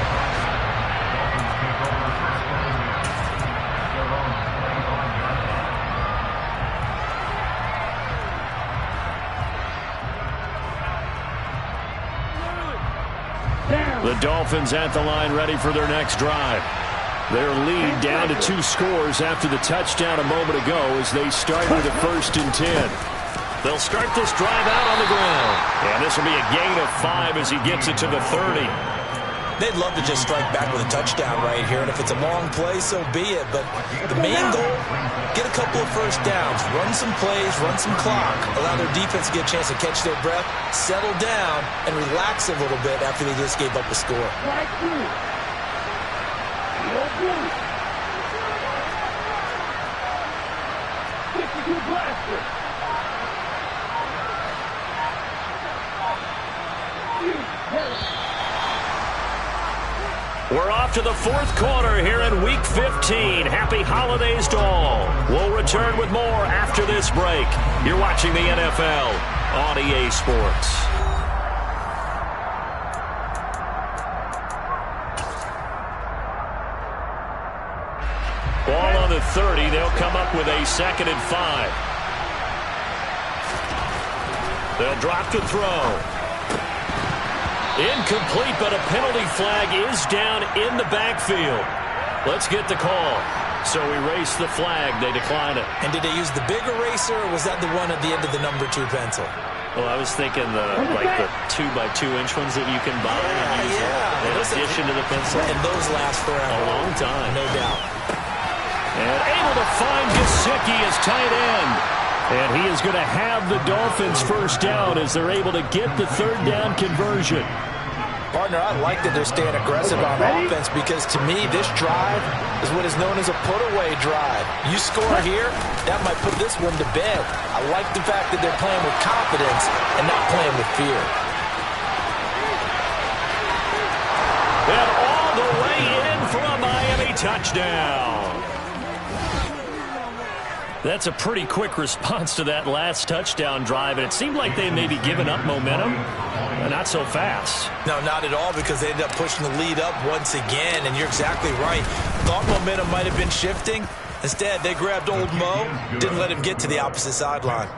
[SPEAKER 1] The Dolphins at the line ready for their next drive. Their lead down to 2 scores after the touchdown a moment ago as they start with a 1st and 10. They'll start this drive out on the ground. And this will be a gain of 5 as he gets it to the 30.
[SPEAKER 3] They'd love to just strike back with a touchdown right here. And if it's a long play, so be it. But the main goal, get a couple of 1st downs, run some plays, run some clock, allow their defense to get a chance to catch their breath, settle down, and relax a little bit after they just gave up a score.
[SPEAKER 1] We're off to the 4th quarter here in Week 15. Happy holidays to all. We'll return with more after this break. You're watching the NFL on EA Sports. 30. They'll come up with a 2nd and 5. They'll drop to throw. Incomplete, but a penalty flag is down in the backfield. Let's get the call. So erase the flag. They decline it.
[SPEAKER 3] And did they use the big eraser, or was that the one at the end of the number 2 pencil?
[SPEAKER 1] Well, I was thinking the 2x2-inch ones that you can buy and use in addition to the pencil.
[SPEAKER 3] And those last forever.
[SPEAKER 1] A long time.
[SPEAKER 3] No doubt.
[SPEAKER 1] And able to find Gesicki as tight end. And he is going to have the Dolphins first down as they're able to get the 3rd down conversion.
[SPEAKER 3] Partner, I like that they're staying aggressive on offense because, to me, this drive is what is known as a put-away drive. You score here, that might put this one to bed. I like the fact that they're playing with confidence and not playing with fear.
[SPEAKER 1] And all the way in for a Miami touchdown. That's a pretty quick response to that last touchdown drive, and it seemed like they may be giving up momentum. Not so fast.
[SPEAKER 3] No, not at all, because they ended up pushing the lead up once again, and you're exactly right. Thought momentum might have been shifting. Instead, they grabbed old Mo, didn't let him get to the opposite sideline.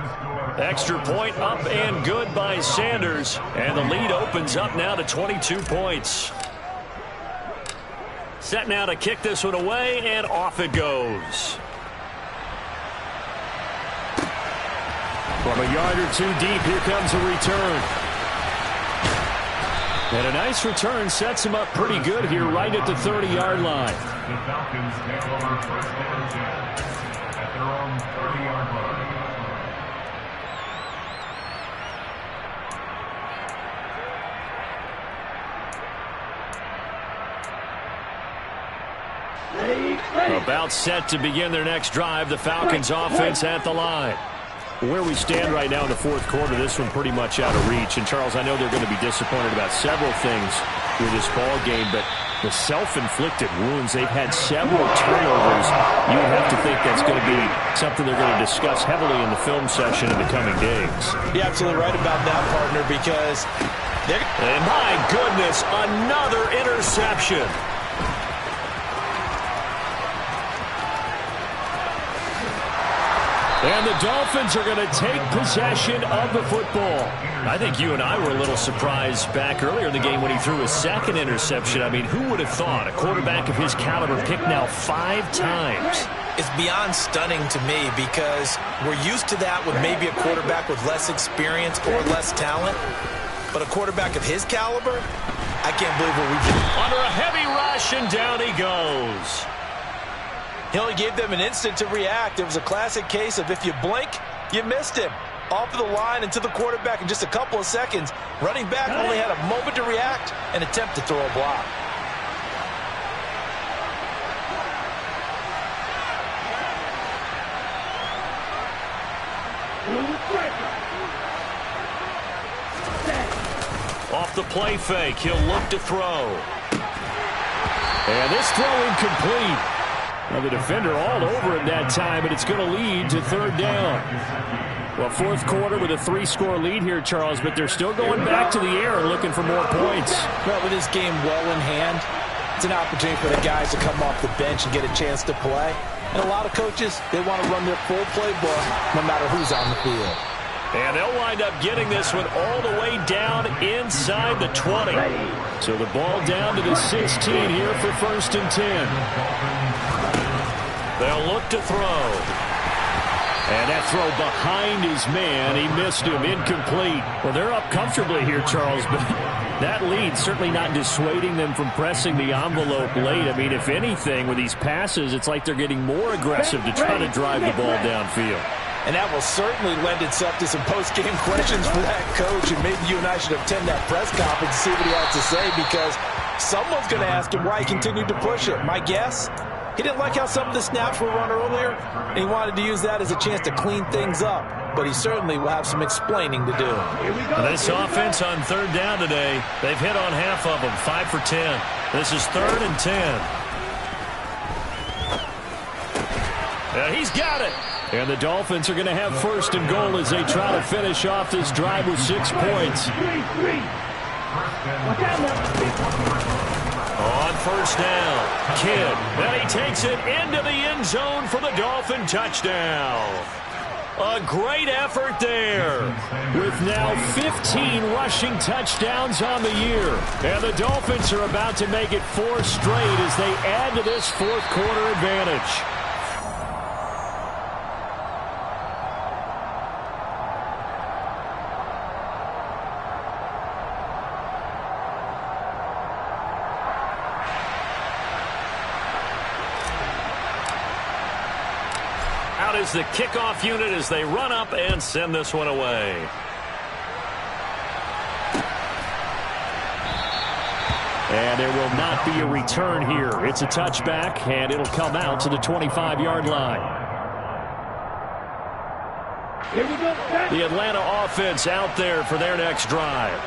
[SPEAKER 1] Extra point up and good by Sanders, and the lead opens up now to 22 points. Set now to kick this one away, and off it goes. From a yard or 2 deep, here comes a return. And a nice return sets him up pretty good here right at the 30-yard line.
[SPEAKER 4] The Falcons take over 1st and 10 at their own 30-yard
[SPEAKER 2] Ready.
[SPEAKER 1] About set to begin their next drive. The Falcons offense at the line. Where we stand right now in the 4th quarter, this one pretty much out of reach. And, Charles, I know they're going to be disappointed about several things with this ball game, but the self-inflicted wounds, they've had several turnovers. You would have to think that's going to be something they're going to discuss heavily in the film session in the coming days.
[SPEAKER 3] You're absolutely right about that, partner, because
[SPEAKER 1] and my goodness, another interception. And the Dolphins are going to take possession of the football. I think you and I were a little surprised back earlier in the game when he threw his 2nd interception. I mean, who would have thought a quarterback of his caliber picked now 5 times?
[SPEAKER 3] It's beyond stunning to me because we're used to that with maybe a quarterback with less experience or less talent. But a quarterback of his caliber, I can't believe what we've done.
[SPEAKER 1] Under a heavy rush, and down he goes.
[SPEAKER 3] He only gave them an instant to react. It was a classic case of if you blink, you missed him. Off of the line and to the quarterback in just a couple of seconds. Running back only had a moment to react and attempt to throw a block.
[SPEAKER 1] Off the play fake, he'll look to throw. And this throw incomplete. Now the defender all over him that time, but it's going to lead to 3rd down. Well, 4th quarter with a 3-score lead here, Charles, but they're still going back to the air and looking for more points.
[SPEAKER 3] Well, with this game well in hand, it's an opportunity for the guys to come off the bench and get a chance to play. And a lot of coaches, they want to run their full playbook no matter who's on the field.
[SPEAKER 1] And they'll wind up getting this one all the way down inside the 20. So the ball down to the 16 here for 1st and 10. They'll look to throw. And that throw behind his man. He missed him. Incomplete. Well, they're up comfortably here, Charles, but that lead certainly not dissuading them from pressing the envelope late. I mean, if anything, with these passes, it's like they're getting more aggressive to try to drive the ball downfield.
[SPEAKER 3] And that will certainly lend itself to some post-game questions for that coach. And maybe you and I should attend that press conference to see what he has to say, because someone's going to ask him why he continued to push it. My guess, he didn't like how some of the snaps were run earlier, and he wanted to use that as a chance to clean things up. But he certainly will have some explaining to do.
[SPEAKER 1] This offense on 3rd down today, they've hit on half of them, 5 for 10. This is 3rd and 10. He's got it. And the Dolphins are going to have 1st and goal as they try to finish off this drive with 6 points. On first down, Kidd. And he takes it into the end zone for the Dolphin touchdown. A great effort there. With now 15 rushing touchdowns on the year. And the Dolphins are about to make it 4 straight as they add to this fourth quarter advantage. Is the kickoff unit as they run up and send this one away. And there will not be a return here. It's a touchback, and it'll come out to the 25-yard line.
[SPEAKER 2] Here we go.
[SPEAKER 1] The Atlanta offense out there for their next drive.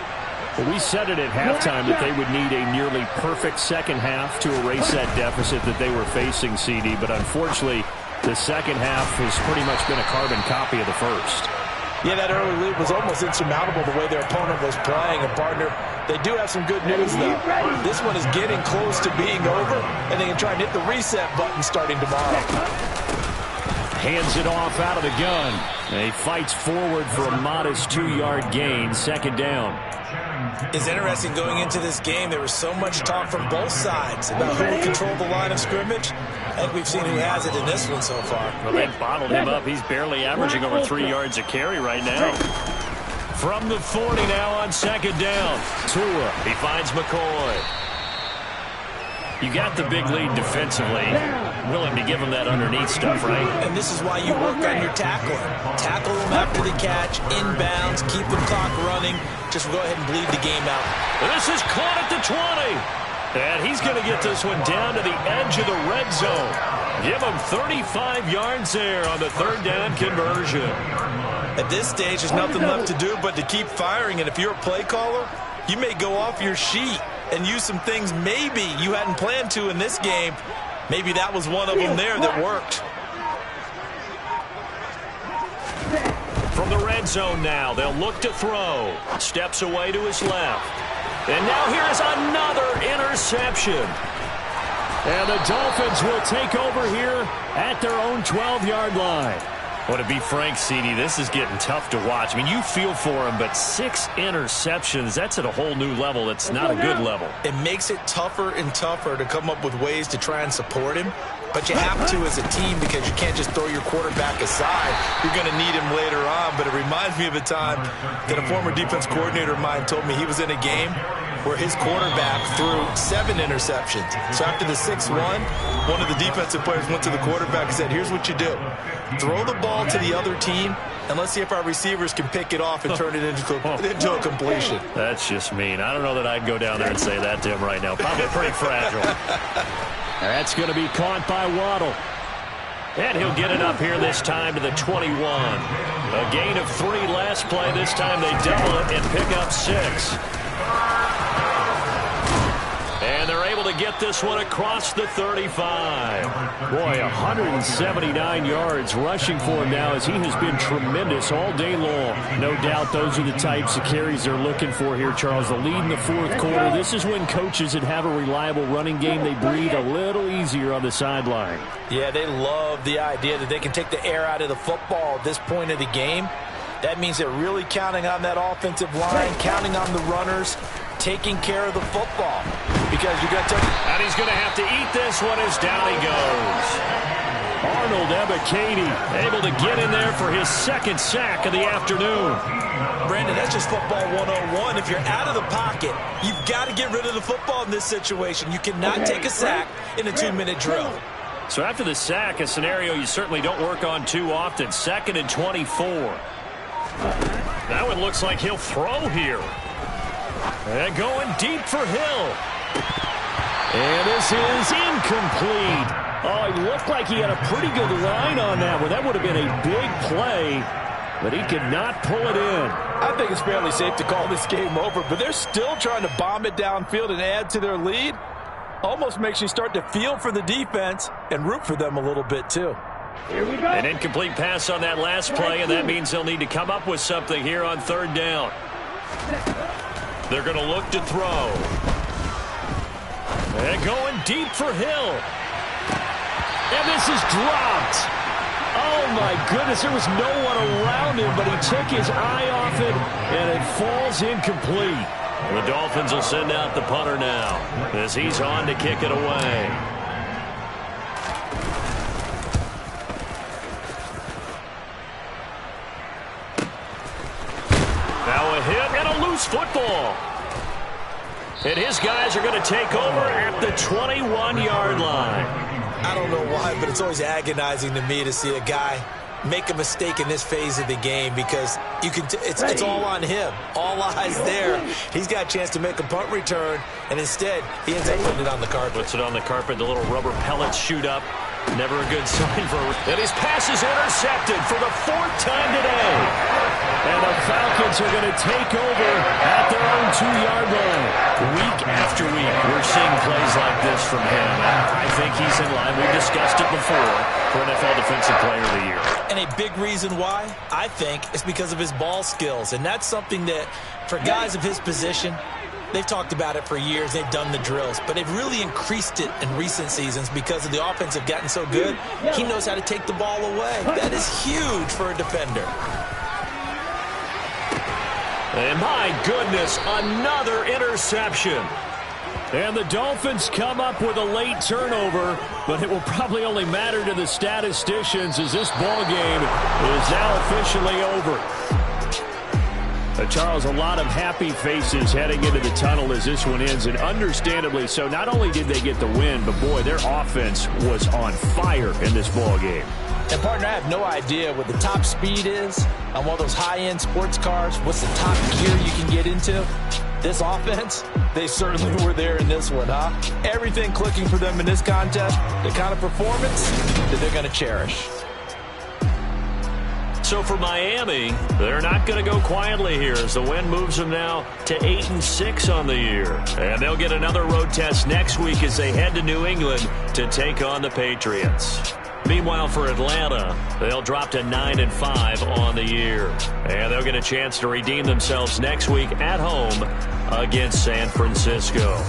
[SPEAKER 1] Well, we said it at halftime that they would need a nearly perfect second half to erase that deficit that they were facing, CD, but unfortunately, the second half has pretty much been a carbon copy of the first.
[SPEAKER 3] Yeah, that early lead was almost insurmountable the way their opponent was playing. And, partner, they do have some good news, though. This one is getting close to being over, and they can try and hit the reset button starting tomorrow.
[SPEAKER 1] Hands it off out of the gun. And he fights forward for a modest 2-yard gain, second down.
[SPEAKER 3] It's interesting going into this game. There was so much talk from both sides about who would control the line of scrimmage. I think we've seen who has it in this one so far.
[SPEAKER 1] Well, they've bottled him up. He's barely averaging over 3 yards a carry right now. From the 40 now on second down. Tua, he finds McCoy. You got the big lead defensively. Willing to give him that underneath stuff, right?
[SPEAKER 3] And this is why you work on your tackling. Tackle them after the catch, inbounds, keep the clock running. Just go ahead and bleed the game out.
[SPEAKER 1] This is caught at the 20. And he's going to get this one down to the edge of the red zone. Give him 35 yards there on the third down conversion.
[SPEAKER 3] At this stage, there's nothing left to do but to keep firing. And if you're a play caller, you may go off your sheet and use some things maybe you hadn't planned to in this game. Maybe that was one of them there that worked.
[SPEAKER 1] From the red zone now, they'll look to throw. Steps away to his left. And now here's another interception. And the Dolphins will take over here at their own 12-yard line. Well, to be frank, CD, this is getting tough to watch. I mean, you feel for him, but 6 interceptions, that's at a whole new level. It's not a good level.
[SPEAKER 3] It makes it tougher and tougher to come up with ways to try and support him. But you have to as a team because you can't just throw your quarterback aside. You're going to need him later on. But it reminds me of a time that a former defense coordinator of mine told me he was in a game where his quarterback threw 7 interceptions. So after the 6th one of the defensive players went to the quarterback and said, here's what you do. Throw the ball to the other team, and let's see if our receivers can pick it off and turn it into a completion.
[SPEAKER 1] That's just mean. I don't know that I'd go down there and say that to him right now. Probably pretty fragile. That's going to be caught by Waddle. And he'll get it up here this time to the 21. A gain of 3 last play. This time they double it and pick up 6. And they're able to get this one across the 35. Boy, 179 yards rushing for him now as he has been tremendous all day long. No doubt those are the types of carries they're looking for here, Charles. The lead in the fourth quarter. This is when coaches that have a reliable running game, they breathe a little easier on the sideline.
[SPEAKER 3] Yeah, they love the idea that they can take the air out of the football at this point of the game. That means they're really counting on that offensive line, counting on the runners, taking care of the football. Because you're going to take...
[SPEAKER 1] And he's going to have to eat this one as down he goes. Arnold Ebiketie able to get in there for his 2nd sack of the afternoon.
[SPEAKER 3] Brandon, that's just football 101. If you're out of the pocket, you've got to get rid of the football in this situation. You cannot take a sack in a 2-minute drill.
[SPEAKER 1] So after the sack, a scenario you certainly don't work on too often. 2nd and 24. That one looks like he'll throw here. And going deep for Hill. And this is incomplete. Oh, he looked like he had a pretty good line on that one. That would have been a big play, but he could not pull it in.
[SPEAKER 3] I think it's fairly safe to call this game over, but they're still trying to bomb it downfield and add to their lead. Almost makes you start to feel for the defense and root for them a little bit, too.
[SPEAKER 2] Here we go.
[SPEAKER 1] An incomplete pass on that last play, and that means they'll need to come up with something here on 3rd down. They're going to look to throw. And going deep for Hill. And this is dropped. Oh, my goodness. There was no one around him, but he took his eye off it, and it falls incomplete. The Dolphins will send out the punter now as he's on to kick it away. Now a hit and a loose football. And his guys are going to take over at the 21-yard line.
[SPEAKER 3] I don't know why, but it's always agonizing to me to see a guy make a mistake in this phase of the game because it's all on him. All eyes there. He's got a chance to make a punt return, and instead he ends up putting it on the carpet.
[SPEAKER 1] Puts it on the carpet. The little rubber pellets shoot up. Never a good sign for him. And his pass is intercepted for the 4th time today. And the Falcons are going to take over at their own 2-yard line. Week after week, we're seeing plays like this from him. I think he's in line. We've discussed it before for NFL Defensive Player of the Year.
[SPEAKER 3] And a big reason why, I think, is because of his ball skills. And that's something that, for guys of his position, they've talked about it for years. They've done the drills. But they've really increased it in recent seasons because of the offense have gotten so good. He knows how to take the ball away. That is huge for a defender.
[SPEAKER 1] And my goodness, another interception. And the Dolphins come up with a late turnover, but it will probably only matter to the statisticians as this ball game is now officially over. Charles, a lot of happy faces heading into the tunnel as this one ends, and understandably so. Not only did they get the win, but boy, their offense was on fire in this ball game.
[SPEAKER 3] And, partner, I have no idea what the top speed is on one of those high-end sports cars. What's the top gear you can get into? This offense, they certainly were there in this one, huh? Everything clicking for them in this contest, the kind of performance that they're going to cherish.
[SPEAKER 1] So for Miami, they're not going to go quietly here as the win moves them now to 8-6 on the year. And they'll get another road test next week as they head to New England to take on the Patriots. Meanwhile, for Atlanta, they'll drop to 9-5 on the year. And they'll get a chance to redeem themselves next week at home against San Francisco.